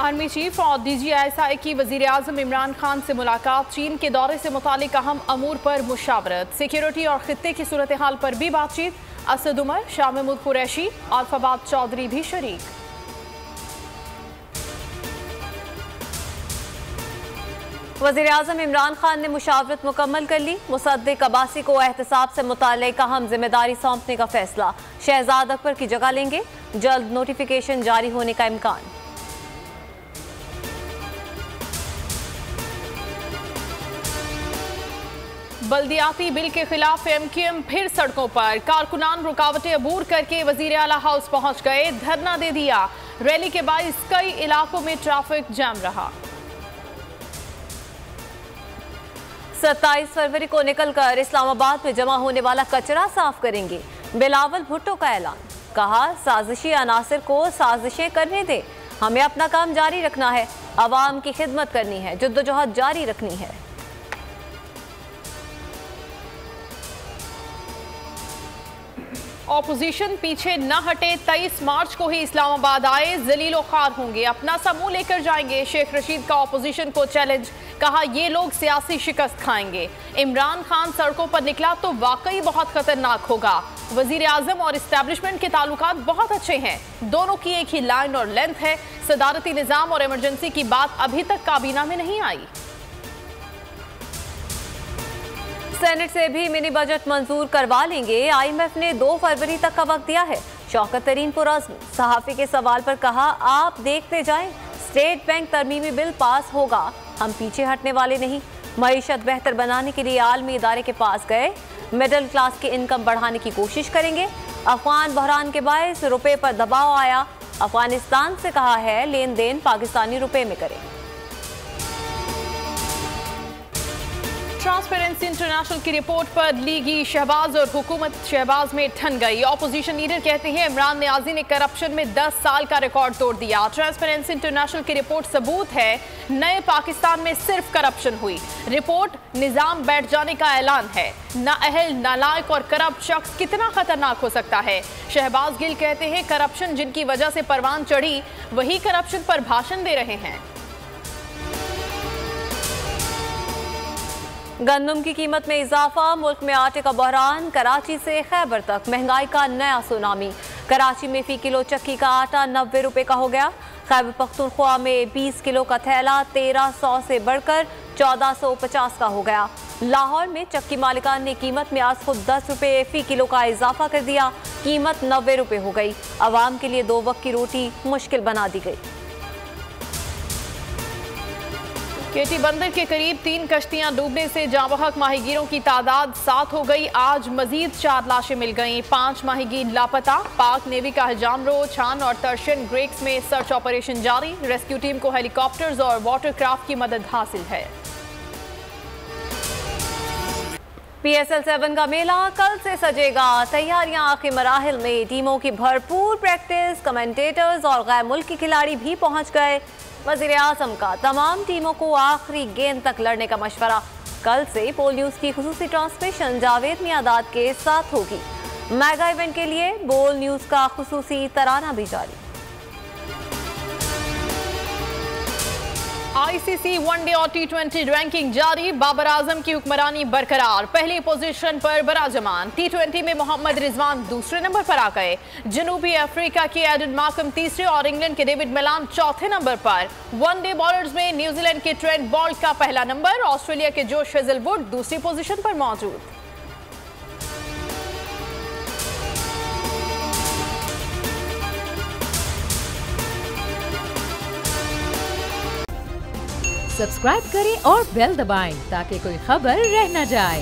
Army chief और DGISI की वज़ीर-ए-आज़म इमरान खान से मुलाकात। चीन के दौरे से मुतालिक अहम अमूर पर मुशावरत। सिक्योरिटी और खित्ते की सूरत हाल पर भी बातचीत। असद उमर, शाह महमूद कुरैशी और फवाद चौधरी भी शरीक। वज़ीर-ए-आज़म इमरान खान ने मुशावरत मुकम्मल कर ली। मुसद्दिक अब्बासी को एहतसाब से मुताल्लिक अहम जिम्मेदारी सौंपने का फैसला। शहजाद अकबर की जगह लेंगे। जल्द नोटिफिकेशन जारी होने का इम्कान। बल्दियाती बिल के खिलाफ MKM फिर सड़कों पर। कारकुनान रुकावटें अबूर करके वजीर आला हाउस पहुंच गए, धरना दे दिया। रैली के बाइस कई इलाकों में ट्रैफिक जाम रहा। 27 फरवरी को निकलकर इस्लामाबाद में जमा होने वाला कचरा साफ करेंगे। बिलावल भुट्टो का ऐलान। कहा, साजिशी अनासर को साजिशें करने दे, हमें अपना काम जारी रखना है, अवाम की खिदमत करनी है, जद्दोजहद जारी रखनी है। ऑपोजिशन पीछे न हटे, 23 मार्च को ही इस्लामाबाद आए, जलीलो खार होंगे, अपना सा मुंह लेकर जाएंगे। शेख रशीद का ऑपोजिशन को चैलेंज। कहा, ये लोग सियासी शिकस्त खाएंगे। इमरान खान सड़कों पर निकला तो वाकई बहुत खतरनाक होगा। वजीर आजम और इस्टेब्लिशमेंट के ताल्लुकात बहुत अच्छे हैं, दोनों की एक ही लाइन और लेंथ है। सदारती निज़ाम और इमरजेंसी की बात अभी तक काबीना में नहीं आई। सेनेट से भी मिनी बजट मंजूर करवा लेंगे। IMF ने 2 फरवरी तक का वक्त दिया है। शौकत तरीन पुरज़्म। सहाफ़ी के सवाल पर कहा, आप देखते जाएं, स्टेट बैंक तरमीमी बिल पास होगा, हम पीछे हटने वाले नहीं। मईशत बेहतर बनाने के लिए आलमी इदारे के पास गए, मिडिल क्लास की इनकम बढ़ाने की कोशिश करेंगे। अफगान बहरान के बायस रुपए पर दबाव आया, अफगानिस्तान से कहा है लेन देन पाकिस्तानी रुपए में करें। ट्रांसपेरेंसी इंटरनेशनल की रिपोर्ट पर लीगी शहबाज और हुकूमत शहबाज में ठन गई। ऑपोजिशन लीडर कहते हैं इमरान नियाजी ने करप्शन में 10 साल का रिकॉर्ड तोड़ दिया। ट्रांसपेरेंसी इंटरनेशनल की रिपोर्ट सबूत है, नए पाकिस्तान में सिर्फ करप्शन हुई। रिपोर्ट निजाम बैठ जाने का ऐलान है। नाअहल, नालायक और करप्ट शख्स कितना खतरनाक हो सकता है। शहबाज गिल कहते हैं करप्शन जिनकी वजह से परवान चढ़ी, वही करप्शन पर भाषण दे रहे हैं। गंदम की कीमत में इजाफा, मुल्क में आटे का बहरान। कराची से खैबर तक महंगाई का नया सुनामी। कराची में फी किलो चक्की का आटा 90 रुपए का हो गया। खैबर पख्तूनख्वा में 20 किलो का थैला 1300 से बढ़कर 1450 का हो गया। लाहौर में चक्की मालिकान ने कीमत में आज खुद 10 रुपए फी किलो का इजाफा कर दिया, कीमत 90 रुपए हो गई। आवाम के लिए 2 वक्त की रोटी मुश्किल बना दी गई। केटी बंदर के करीब 3 कश्तियां डूबने से जांबहक माहीगीरों की तादाद 7 हो गई। आज मजीद 4 लाशें मिल गईं, 5 माहीगीर लापता। पाक नेवी का हजामरो, छान और टर्शन ग्रेक्स में सर्च ऑपरेशन जारी। रेस्क्यू टीम को हेलीकॉप्टर्स और वाटरक्राफ्ट की मदद हासिल है। PSL 7 का मेला कल से सजेगा। तैयारियां आखिरी मराहिल में, टीमों की भरपूर प्रैक्टिस। कमेंटेटर्स और गैर मुल्की खिलाड़ी भी पहुंच गए। वज़ीर-ए-आज़म का तमाम टीमों को आखिरी गेंद तक लड़ने का मशवरा। कल से पोल न्यूज़ की खुसूसी ट्रांसमिशन जावेद मियादाद के साथ होगी। मेगा इवेंट के लिए बोल न्यूज़ का खुसूसी तराना भी जारी। ICC वनडे और T20 रैंकिंग जारी। बाबर आजम की हुक्मरानी बरकरार, पहली पोजीशन पर बराजमान। T20 में मोहम्मद रिजवान दूसरे नंबर पर आ गए। जनूबी अफ्रीका के एडन मार्कम तीसरे और इंग्लैंड के डेविड मिलान चौथे नंबर पर। वनडे बॉलर्स में न्यूजीलैंड के ट्रेंट बोल्ट का पहला नंबर, ऑस्ट्रेलिया के जोश हेजलवुड दूसरी पोजीशन पर मौजूद। सब्सक्राइब करें और बेल दबाएं ताकि कोई खबर रह न जाए।